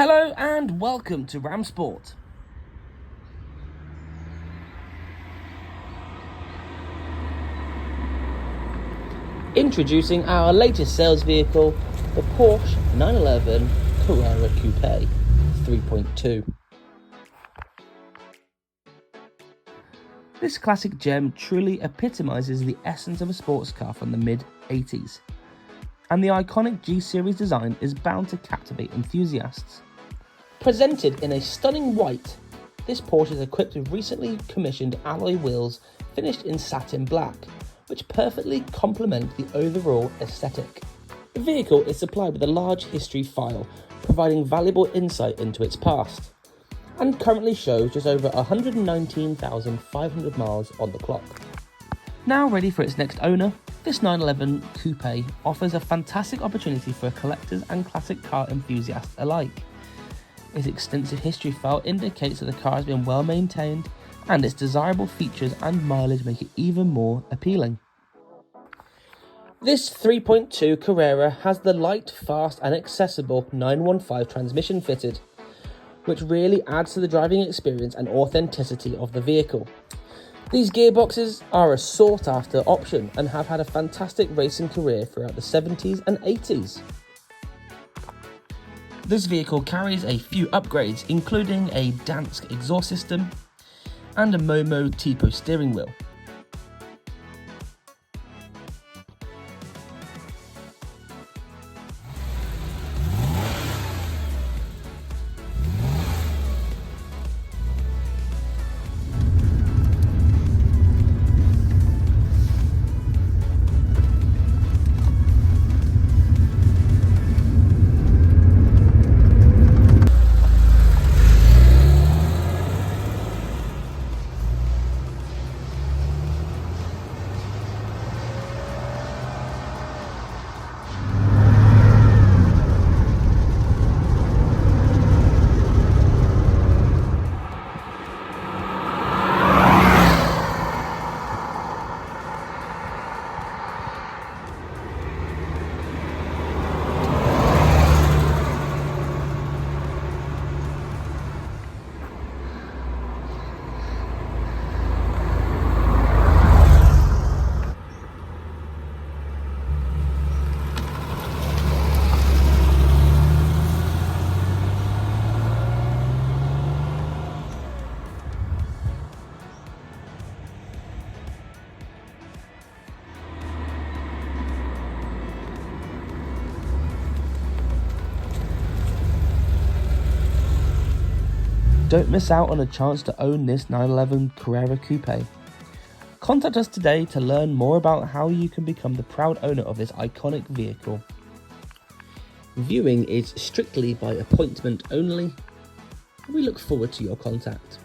Hello and welcome to Ramsport. Introducing our latest sales vehicle, the Porsche 911 Carrera Coupe 3.2. This classic gem truly epitomizes the essence of a sports car from the mid-80s. And the iconic G-Series design is bound to captivate enthusiasts. Presented in a stunning white, this Porsche is equipped with recently commissioned alloy wheels finished in satin black, which perfectly complement the overall aesthetic. The vehicle is supplied with a large history file, providing valuable insight into its past, and currently shows just over 119,500 miles on the clock. Now ready for its next owner, this 911 Coupe offers a fantastic opportunity for collectors and classic car enthusiasts alike. Its extensive history file indicates that the car has been well maintained, and its desirable features and mileage make it even more appealing. This 3.2 Carrera has the light, fast and accessible 915 transmission fitted, which really adds to the driving experience and authenticity of the vehicle. These gearboxes are a sought-after option and have had a fantastic racing career throughout the 70s and 80s. This vehicle carries a few upgrades, including a Dansk exhaust system and a Momo Tipo steering wheel. Don't miss out on a chance to own this 911 Carrera Coupe. Contact us today to learn more about how you can become the proud owner of this iconic vehicle. Viewing is strictly by appointment only. We look forward to your contact.